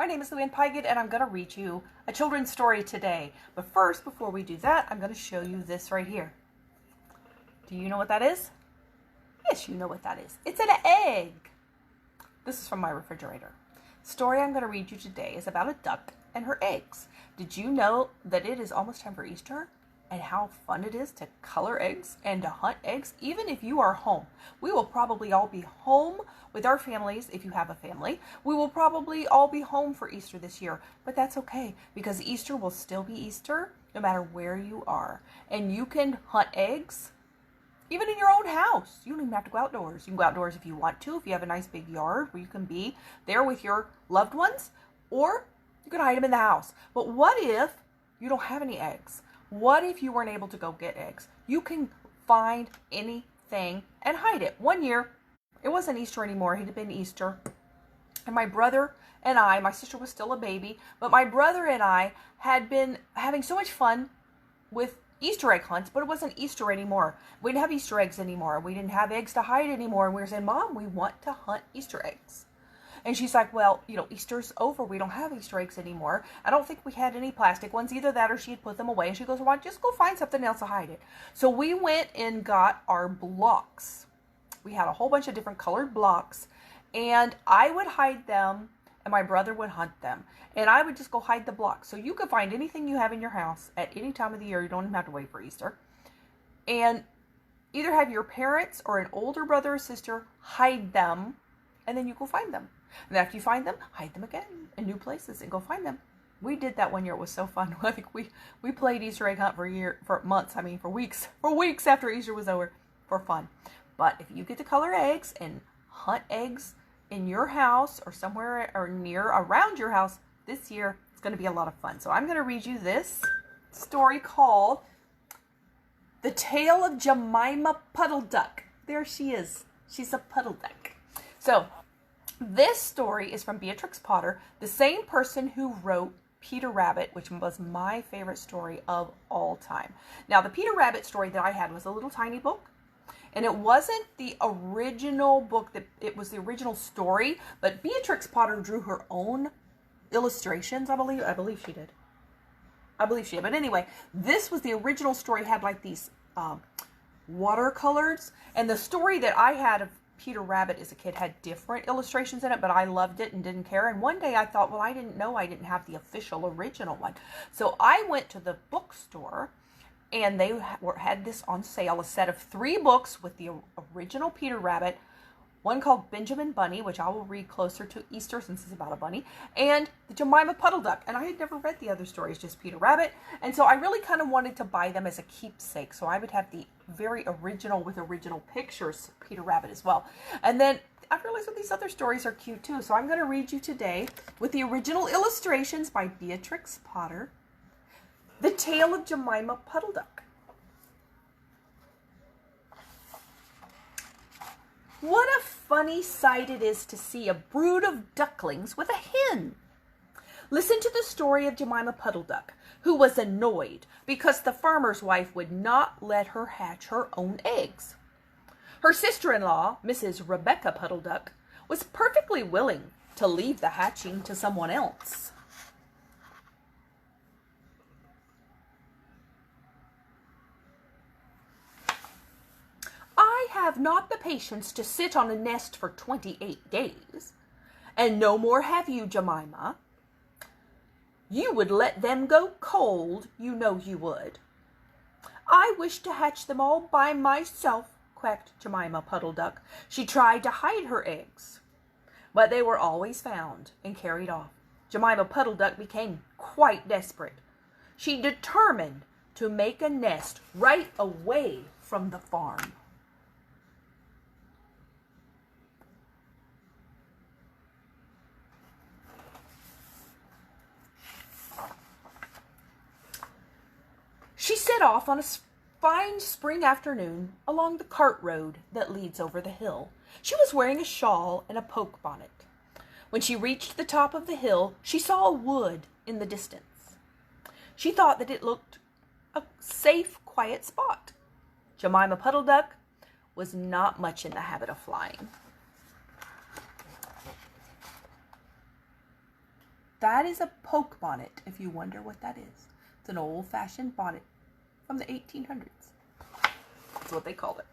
My name is Luann Pygott, and I'm going to read you a children's story today. But first, before we do that, I'm going to show you this right here. Do you know what that is? Yes, you know what that is. It's an egg. This is from my refrigerator. The story I'm going to read you today is about a duck and her eggs. Did you know that it is almost time for Easter? And how fun it is to color eggs and to hunt eggs, even if you are home. We will probably all be home with our families, if you have a family. We will probably all be home for Easter this year, but that's okay, because Easter will still be Easter no matter where you are. And you can hunt eggs even in your own house. You don't even have to go outdoors. You can go outdoors if you want to, if you have a nice big yard where you can be there with your loved ones, or you can hide them in the house. But what if you don't have any eggs? What if you weren't able to go get eggs? You can find anything and hide it. One year, it wasn't Easter anymore. It had been Easter. And my brother and I, my sister was still a baby, but my brother and I had been having so much fun with Easter egg hunts, but it wasn't Easter anymore. We didn't have Easter eggs anymore. We didn't have eggs to hide anymore. And we were saying, Mom, we want to hunt Easter eggs. And she's like, well, Easter's over. We don't have Easter eggs anymore. I don't think we had any plastic ones. Either that or she had put them away. And she goes, well, just go find something else to hide it. So we went and got our blocks. We had a whole bunch of different colored blocks. And I would hide them, and my brother would hunt them. And I would just go hide the blocks. So you could find anything you have in your house at any time of the year. You don't even have to wait for Easter. And either have your parents or an older brother or sister hide them, and then you go find them. And after you find them, hide them again in new places and go find them. We did that one year. It was so fun. I think we played Easter egg hunt for weeks after Easter was over for fun. But if you get to color eggs and hunt eggs in your house or somewhere or around your house this year, it's going to be a lot of fun. So I'm going to read you this story called The Tale of Jemima Puddle Duck. There she is. She's a puddle duck. So this story is from Beatrix Potter, the same person who wrote Peter Rabbit, which was my favorite story of all time. Now, the Peter Rabbit story that I had was a little tiny book, and it wasn't the original book, it was the original story, but Beatrix Potter drew her own illustrations, I believe she did. But anyway, this was the original story, had like these watercolors, and the story that I had of Peter Rabbit as a kid had different illustrations in it, but I loved it and didn't care. And one day I thought, well, I didn't know I didn't have the official original one. So I went to the bookstore, and they had this on sale, a set of 3 books with the original Peter Rabbit, one called Benjamin Bunny, which I will read closer to Easter since it's about a bunny, and the Jemima Puddle Duck. And I had never read the other stories, just Peter Rabbit. And so I really kind of wanted to buy them as a keepsake. So I would have the very original with original pictures, Peter Rabbit as well. And then I realized that these other stories are cute too. So I'm going to read you today with the original illustrations by Beatrix Potter, The Tale of Jemima Puddle Duck. What a funny sight it is to see a brood of ducklings with a hen. Listen to the story of Jemima Puddle Duck, who was annoyed because the farmer's wife would not let her hatch her own eggs. Her sister-in-law, Mrs. Rebecca Puddle Duck, was perfectly willing to leave the hatching to someone else. I have not the patience to sit on a nest for 28 days, and no more have you, Jemima. You would let them go cold, you know you would. I wish to hatch them all by myself, quacked Jemima Puddle Duck. She tried to hide her eggs, but they were always found and carried off. Jemima Puddle Duck became quite desperate. She determined to make a nest right away from the farm. She set off on a fine spring afternoon along the cart road that leads over the hill. She was wearing a shawl and a poke bonnet. When she reached the top of the hill, she saw a wood in the distance. She thought that it looked a safe, quiet spot. Jemima Puddle Duck was not much in the habit of flying. That is a poke bonnet, if you wonder what that is. It's an old-fashioned bonnet from the 1800s. That's what they called it.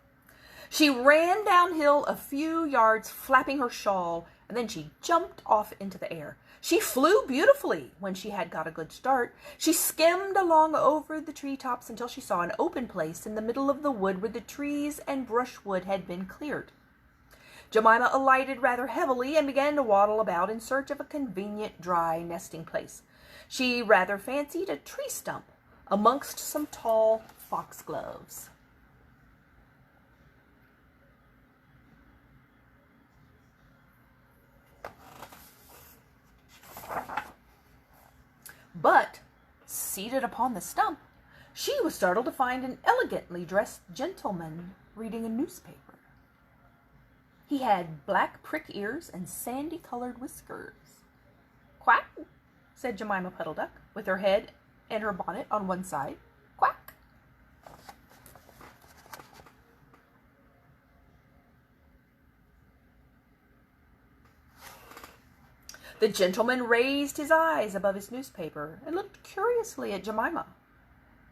She ran downhill a few yards, flapping her shawl, and then she jumped off into the air. She flew beautifully when she had got a good start. She skimmed along over the treetops until she saw an open place in the middle of the wood where the trees and brushwood had been cleared. Jemima alighted rather heavily and began to waddle about in search of a convenient dry nesting place. She rather fancied a tree stump amongst some tall foxgloves. But, seated upon the stump, she was startled to find an elegantly dressed gentleman reading a newspaper. He had black prick ears and sandy-colored whiskers. "Quack," said Jemima Puddle Duck, with her head and her bonnet on one side. "Quack." The gentleman raised his eyes above his newspaper and looked curiously at Jemima.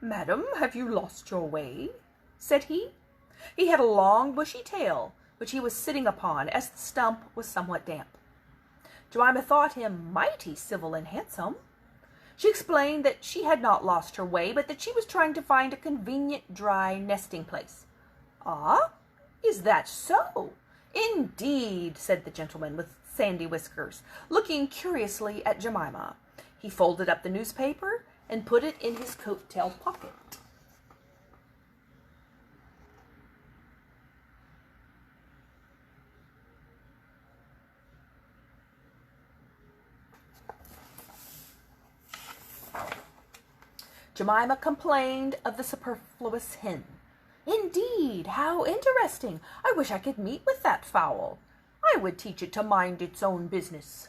"Madam, have you lost your way?" said he. He had a long bushy tail, which he was sitting upon, as the stump was somewhat damp. Jemima thought him mighty civil and handsome. She explained that she had not lost her way, but that she was trying to find a convenient dry nesting place. "Ah, is that so? Indeed," said the gentleman with sandy whiskers, looking curiously at Jemima. He folded up the newspaper and put it in his coat-tail pocket. Jemima complained of the superfluous hen. "Indeed, how interesting! I wish I could meet with that fowl. I would teach it to mind its own business.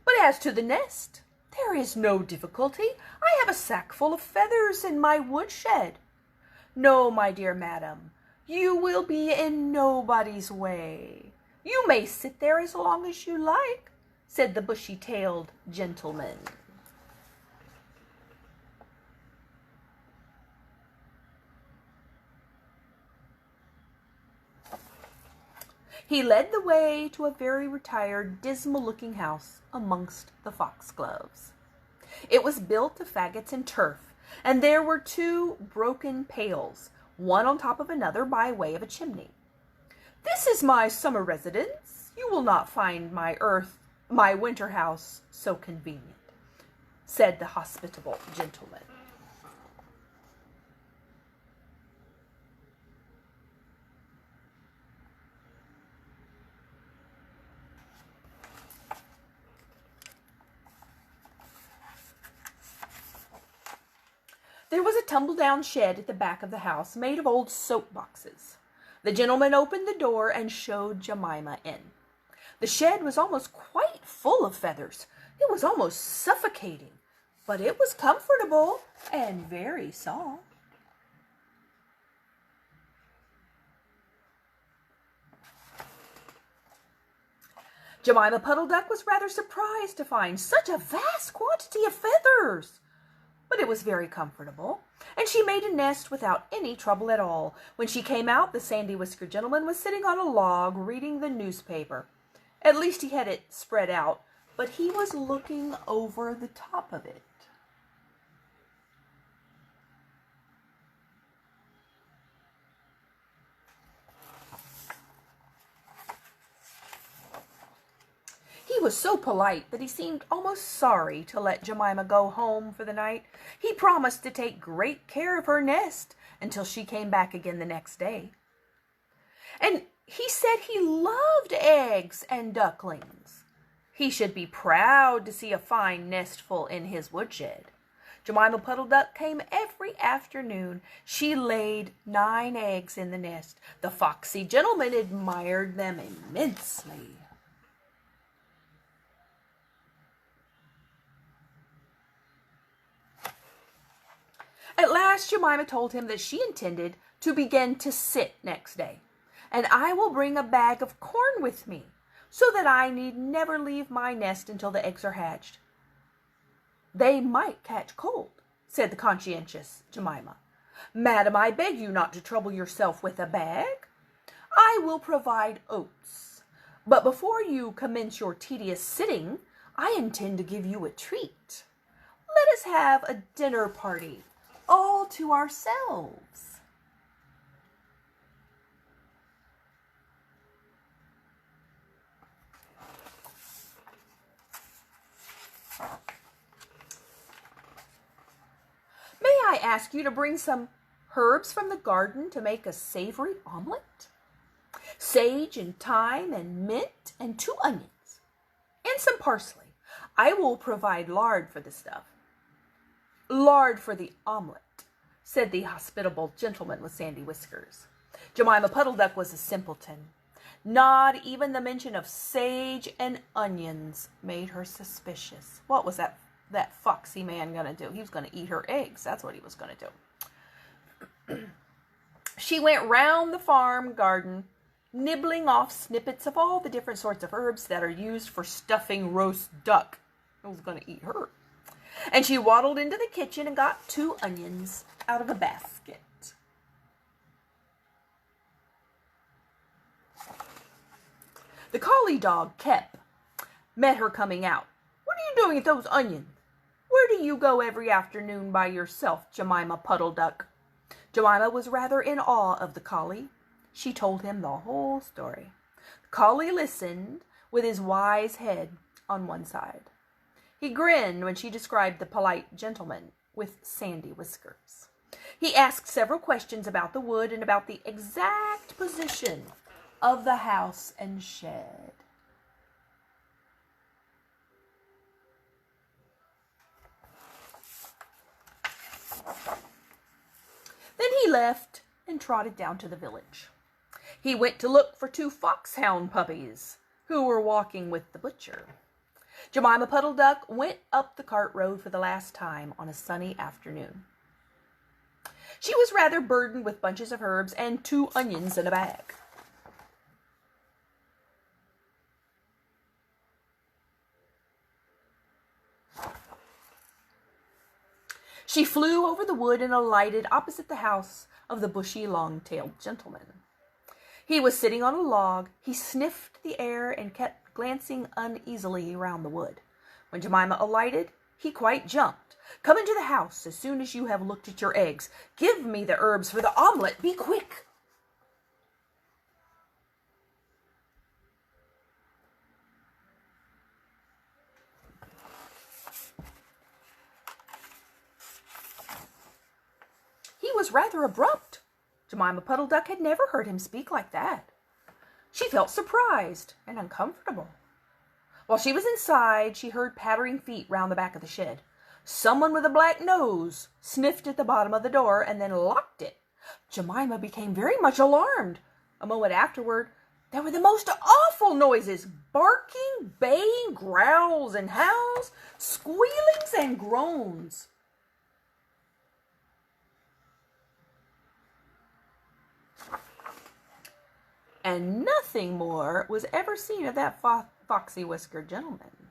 But as to the nest, there is no difficulty. I have a sack full of feathers in my woodshed. No, my dear madam, you will be in nobody's way. You may sit there as long as you like," said the bushy-tailed gentleman. He led the way to a very retired, dismal-looking house amongst the foxgloves. It was built of faggots and turf, and there were 2 broken pails, one on top of another by way of a chimney. "This is my summer residence. You will not find my winter house so convenient," said the hospitable gentleman. There was a tumble-down shed at the back of the house made of old soap boxes. The gentleman opened the door and showed Jemima in. The shed was almost quite full of feathers. It was almost suffocating, but it was comfortable and very soft. Jemima Puddle Duck was rather surprised to find such a vast quantity of feathers. But it was very comfortable, and she made a nest without any trouble at all. When she came out, the sandy-whiskered gentleman was sitting on a log reading the newspaper. At least he had it spread out, but he was looking over the top of it. He was so polite that he seemed almost sorry to let Jemima go home for the night. He promised to take great care of her nest until she came back again the next day. And he said he loved eggs and ducklings. He should be proud to see a fine nestful in his woodshed. Jemima Puddle Duck came every afternoon. She laid 9 eggs in the nest. The foxy gentleman admired them immensely. At last, Jemima told him that she intended to begin to sit next day. "And I will bring a bag of corn with me. so that I need never leave my nest until the eggs are hatched." "They might catch cold," said the conscientious Jemima. "Madam, I beg you not to trouble yourself with a bag. I will provide oats. But before you commence your tedious sitting, I intend to give you a treat. Let us have a dinner party, all to ourselves." "May I ask you to bring some herbs from the garden to make a savory omelet? Sage and thyme and mint and 2 onions and some parsley. I will provide lard for the stuff." "Lard for the omelet," said the hospitable gentleman with sandy whiskers. Jemima Puddle Duck was a simpleton. Not even the mention of sage and onions made her suspicious. What was that foxy man going to do? He was going to eat her eggs. That's what he was going to do. She went round the farm garden, nibbling off snippets of all the different sorts of herbs that are used for stuffing roast duck. It was going to eat her. And she waddled into the kitchen and got 2 onions out of a basket. The collie dog, Kep, met her coming out. "What are you doing with those onions? Where do you go every afternoon by yourself, Jemima Puddle Duck?" Jemima was rather in awe of the collie. She told him the whole story. The collie listened with his wise head on one side. He grinned when she described the polite gentleman with sandy whiskers. He asked several questions about the wood and about the exact position of the house and shed. Then he left and trotted down to the village. He went to look for 2 foxhound puppies who were walking with the butcher. Jemima Puddle Duck went up the cart road for the last time on a sunny afternoon. She was rather burdened with bunches of herbs and 2 onions in a bag. She flew over the wood and alighted opposite the house of the bushy, long-tailed gentleman. He was sitting on a log. He sniffed the air and kept glancing uneasily around the wood. When Jemima alighted, he quite jumped. "Come into the house as soon as you have looked at your eggs. Give me the herbs for the omelet. Be quick." He was rather abrupt. Jemima Puddle Duck had never heard him speak like that. She felt surprised and uncomfortable. While she was inside, she heard pattering feet round the back of the shed. Someone with a black nose sniffed at the bottom of the door and then locked it. Jemima became very much alarmed. A moment afterward, there were the most awful noises: barking, baying, growls and howls, squealings and groans. And nothing more was ever seen of that foxy-whiskered gentleman.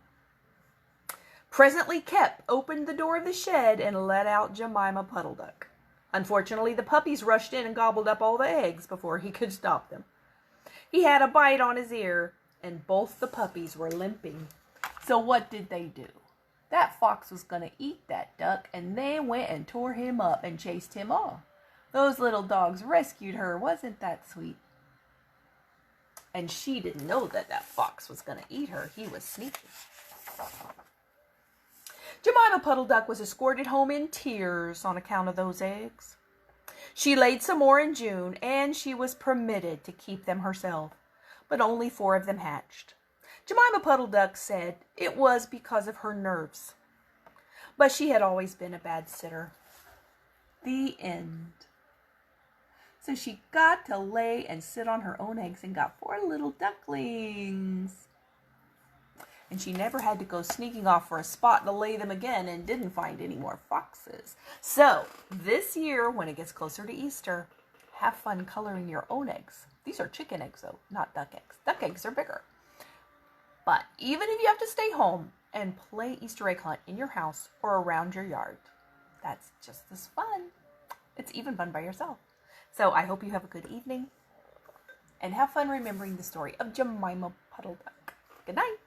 Presently Kep opened the door of the shed and let out Jemima Puddle Duck. Unfortunately, the puppies rushed in and gobbled up all the eggs before he could stop them. He had a bite on his ear, and both the puppies were limping. So what did they do? That fox was going to eat that duck, and they went and tore him up and chased him off. Those little dogs rescued her. Wasn't that sweet? And she didn't know that that fox was going to eat her. He was sneaky. Jemima Puddle Duck was escorted home in tears on account of those eggs. She laid some more in June, and she was permitted to keep them herself, but only 4 of them hatched. Jemima Puddle Duck said it was because of her nerves, but she had always been a bad sitter. The end. So she got to lay and sit on her own eggs and got 4 little ducklings. And she never had to go sneaking off for a spot to lay them again and didn't find any more foxes. So this year, when it gets closer to Easter, have fun coloring your own eggs. These are chicken eggs, though, not duck eggs. Duck eggs are bigger. But even if you have to stay home and play Easter egg hunt in your house or around your yard, that's just as fun. It's even fun by yourself. So I hope you have a good evening and have fun remembering the story of Jemima Puddle Duck. Good night.